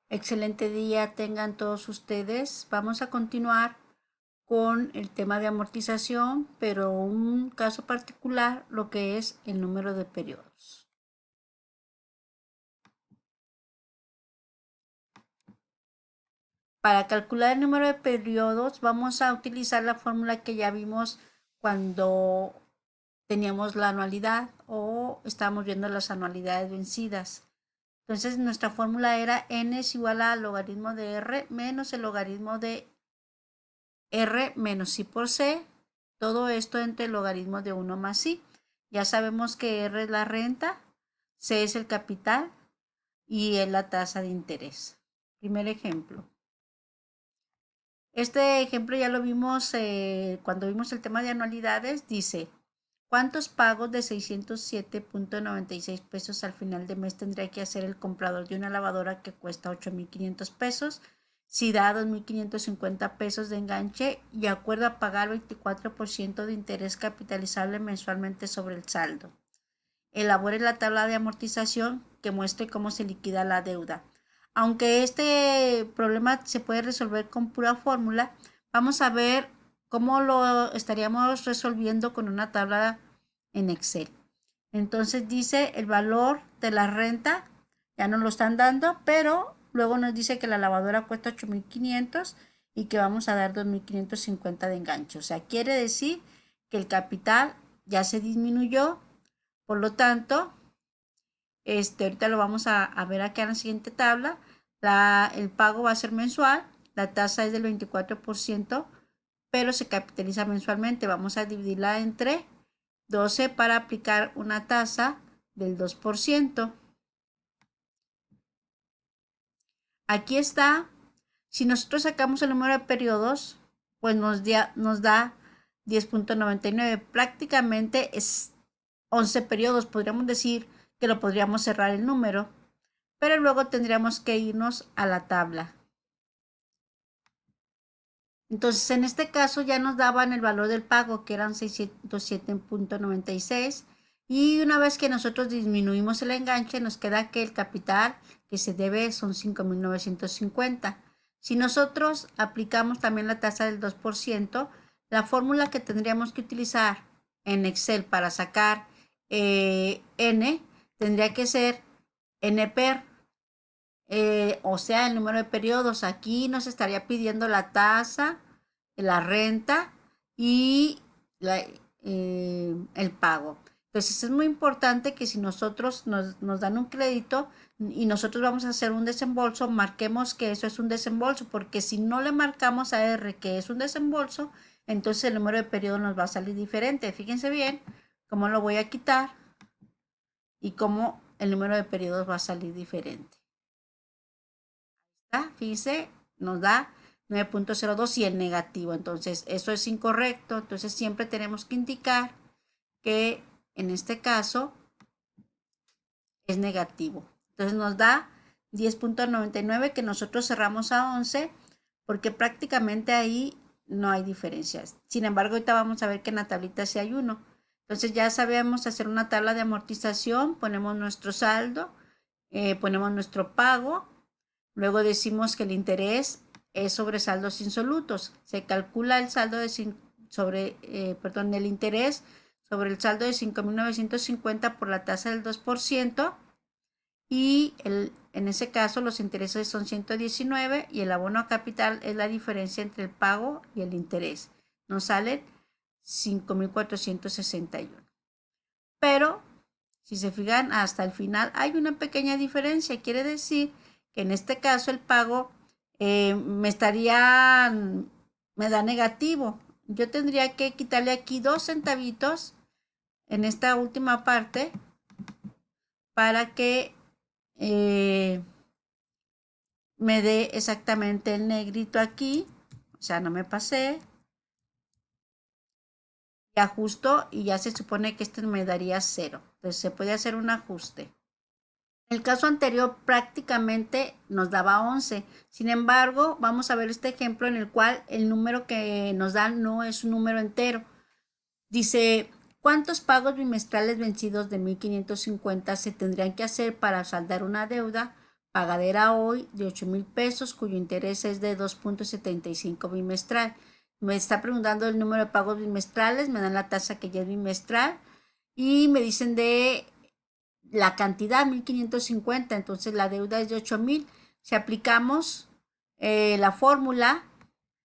Excelente día tengan todos ustedes. Vamos a continuar con el tema de amortización, pero un caso particular, lo que es el número de periodos. Para calcular el número de periodos vamos a utilizar la fórmula que ya vimos cuando teníamos la anualidad o estábamos viendo las anualidades vencidas. Entonces nuestra fórmula era n es igual al logaritmo de r menos el logaritmo de r menos i por c, todo esto entre el logaritmo de 1 más i. Ya sabemos que r es la renta, c es el capital y es la tasa de interés. Primer ejemplo. Este ejemplo ya lo vimos cuando vimos el tema de anualidades. Dice, ¿cuántos pagos de 607.96 pesos al final de mes tendría que hacer el comprador de una lavadora que cuesta 8.500 pesos? Si da 2.550 pesos de enganche y acuerda pagar 24% de interés capitalizable mensualmente sobre el saldo. Elabore la tabla de amortización que muestre cómo se liquida la deuda. Aunque este problema se puede resolver con pura fórmula, vamos a ver cómo lo estaríamos resolviendo con una tabla en Excel. Entonces dice el valor de la renta, ya nos lo están dando, pero luego nos dice que la lavadora cuesta 8.500 y que vamos a dar 2.550 de enganche. O sea, quiere decir que el capital ya se disminuyó. Por lo tanto, ahorita lo vamos a ver acá en la siguiente tabla. El pago va a ser mensual, la tasa es del 24%, pero se capitaliza mensualmente. Vamos a dividirla entre 12 para aplicar una tasa del 2%. Aquí está. Si nosotros sacamos el número de periodos, pues nos da 10.99. Prácticamente es 11 periodos. Podríamos decir que lo podríamos cerrar el número, pero luego tendríamos que irnos a la tabla. Entonces, en este caso ya nos daban el valor del pago, que eran 607.96. Y una vez que nosotros disminuimos el enganche, nos queda que el capital que se debe son 5.950. Si nosotros aplicamos también la tasa del 2%, la fórmula que tendríamos que utilizar en Excel para sacar N tendría que ser N per, o sea, el número de periodos. Aquí nos estaría pidiendo la tasa, la renta y el pago. Entonces es muy importante que si nosotros nos dan un crédito y nosotros vamos a hacer un desembolso, marquemos que eso es un desembolso, porque si no le marcamos a R que es un desembolso, entonces el número de periodos nos va a salir diferente. Fíjense bien cómo lo voy a quitar y cómo el número de periodos va a salir diferente. Fíjense, nos da 9.02 y el negativo. Entonces, eso es incorrecto. Entonces, siempre tenemos que indicar que en este caso es negativo. Entonces, nos da 10.99 que nosotros cerramos a 11 porque prácticamente ahí no hay diferencias. Sin embargo, ahorita vamos a ver que en la tablita sí hay uno. Entonces, ya sabemos hacer una tabla de amortización. Ponemos nuestro saldo, ponemos nuestro pago. Luego decimos que el interés es sobre saldos insolutos. Se calcula el saldo de el interés sobre el saldo de 5.950 por la tasa del 2%. Y en ese caso los intereses son 119 y el abono a capital es la diferencia entre el pago y el interés. Nos salen 5.461. Pero si se fijan hasta el final hay una pequeña diferencia. Quiere decir que en este caso el pago me da negativo. Yo tendría que quitarle aquí 2 centavitos en esta última parte para que me dé exactamente el negrito aquí. O sea, no me pasé. Y ajusto y ya se supone que este me daría 0. Entonces se puede hacer un ajuste. El caso anterior prácticamente nos daba 11. Sin embargo, vamos a ver este ejemplo en el cual el número que nos dan no es un número entero. Dice, ¿cuántos pagos bimestrales vencidos de 1.550 se tendrían que hacer para saldar una deuda pagadera hoy de 8,000 pesos, cuyo interés es de 2.75 bimestral. Me está preguntando el número de pagos bimestrales, me dan la tasa que ya es bimestral y me dicen de la cantidad 1,550, entonces la deuda es de 8,000. Si aplicamos la fórmula,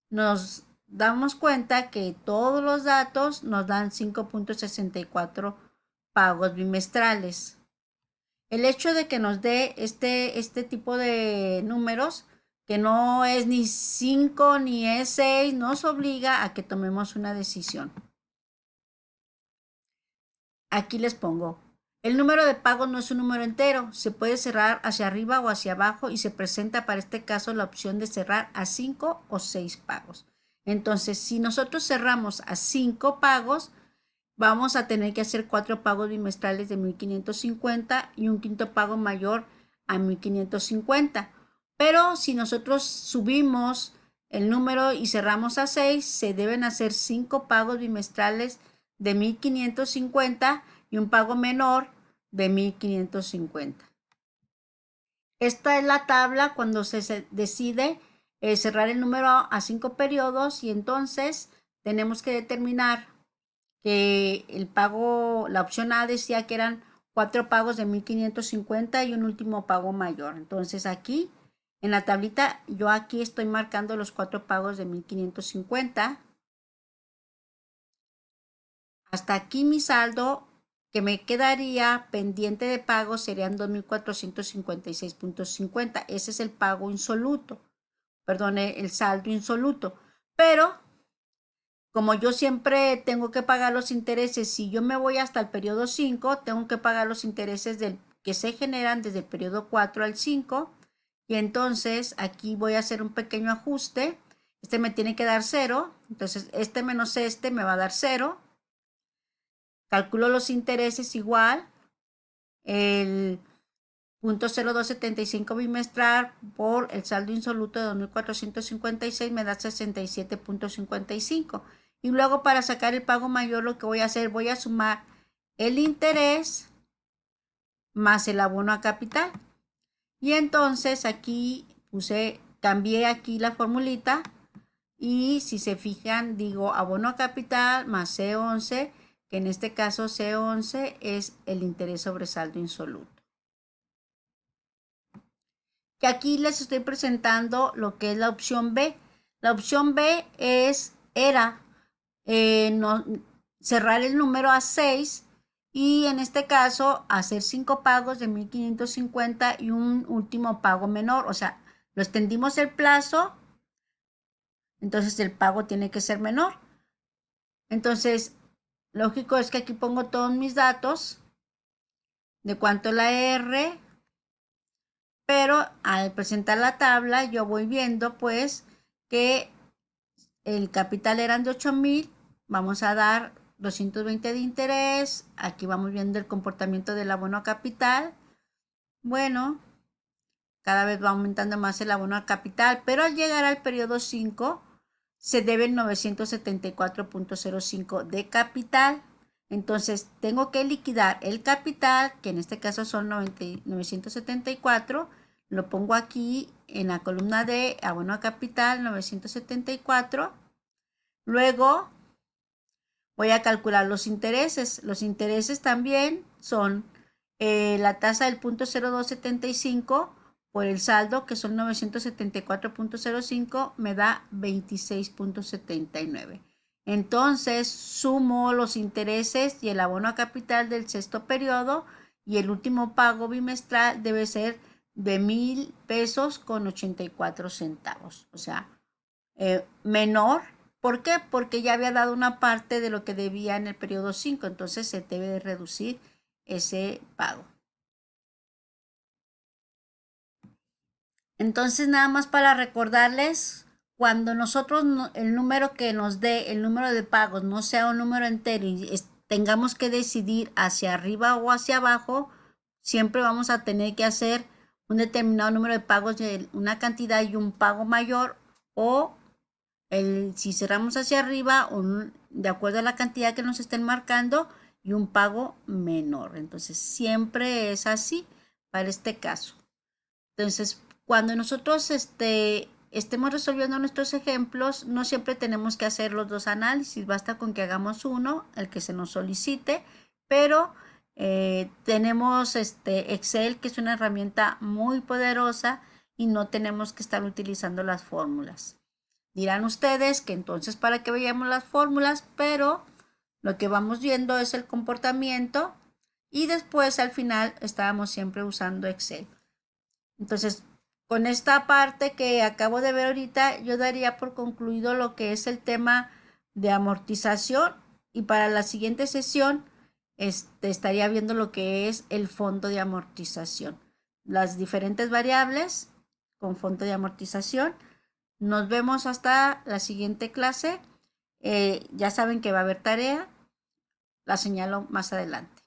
nos damos cuenta que todos los datos nos dan 5.64 pagos bimestrales. El hecho de que nos dé este tipo de números, que no es ni 5 ni es 6, nos obliga a que tomemos una decisión. Aquí les pongo. El número de pagos no es un número entero, se puede cerrar hacia arriba o hacia abajo y se presenta para este caso la opción de cerrar a 5 o 6 pagos. Entonces, si nosotros cerramos a 5 pagos, vamos a tener que hacer 4 pagos bimestrales de 1,550 y un quinto pago mayor a 1,550. Pero si nosotros subimos el número y cerramos a 6, se deben hacer 5 pagos bimestrales de 1,550 y un pago menor de 1,550. Esta es la tabla cuando se decide cerrar el número a 5 periodos y entonces tenemos que determinar que el pago, la opción A decía que eran 4 pagos de 1,550 y un último pago mayor. Entonces aquí en la tablita yo aquí estoy marcando los 4 pagos de 1,550. Hasta aquí mi saldo que me quedaría pendiente de pago serían 2,456.50. Ese es el pago insoluto, perdone, el saldo insoluto. Pero como yo siempre tengo que pagar los intereses, si yo me voy hasta el periodo 5, tengo que pagar los intereses que se generan desde el periodo 4 al 5. Y entonces aquí voy a hacer un pequeño ajuste. Este me tiene que dar 0. Entonces este menos este me va a dar 0. Calculo los intereses igual. El 0.0275 bimestral por el saldo insoluto de 2,456 me da 67.55. Y luego para sacar el pago mayor lo que voy a hacer, voy a sumar el interés más el abono a capital. Y entonces aquí cambié aquí la formulita y si se fijan digo abono a capital más C11, que en este caso C11 es el interés sobre saldo insoluto. Que aquí les estoy presentando lo que es la opción B. La opción B era cerrar el número a 6 y en este caso hacer 5 pagos de 1,550 y un último pago menor. O sea, lo extendimos el plazo, entonces el pago tiene que ser menor. Entonces, lógico es que aquí pongo todos mis datos de cuánto es la R, pero al presentar la tabla yo voy viendo pues que el capital eran de 8,000, vamos a dar 220 de interés, aquí vamos viendo el comportamiento del abono a capital. Bueno, cada vez va aumentando más el abono a capital, pero al llegar al periodo 5 se deben 974.05 de capital. Entonces tengo que liquidar el capital, que en este caso son 974, lo pongo aquí en la columna de abono a capital 974. Luego voy a calcular los intereses. Los intereses también son la tasa del 0.0275 por el saldo, que son 974.05, me da 26.79. Entonces sumo los intereses y el abono a capital del sexto periodo y el último pago bimestral debe ser de 1,000 pesos con 84 centavos. O sea, menor. ¿Por qué? Porque ya había dado una parte de lo que debía en el periodo 5, entonces se debe de reducir ese pago. Entonces, nada más para recordarles, cuando nosotros el número que nos dé, el número de pagos, no sea un número entero y tengamos que decidir hacia arriba o hacia abajo, siempre vamos a tener que hacer un determinado número de pagos de una cantidad y un pago mayor, o si cerramos hacia arriba, de acuerdo a la cantidad que nos estén marcando, y un pago menor. Entonces, siempre es así para este caso. Entonces, cuando nosotros estemos resolviendo nuestros ejemplos, no siempre tenemos que hacer los dos análisis, basta con que hagamos uno, el que se nos solicite, pero tenemos Excel, que es una herramienta muy poderosa y no tenemos que estar utilizando las fórmulas. Dirán ustedes que entonces para qué veíamos las fórmulas, pero lo que vamos viendo es el comportamiento y después al final estábamos siempre usando Excel. Entonces, con esta parte que acabo de ver ahorita, yo daría por concluido lo que es el tema de amortización y para la siguiente sesión estaría viendo lo que es el fondo de amortización, las diferentes variables con fondo de amortización. Nos vemos hasta la siguiente clase. Ya saben que va a haber tarea, la señalo más adelante.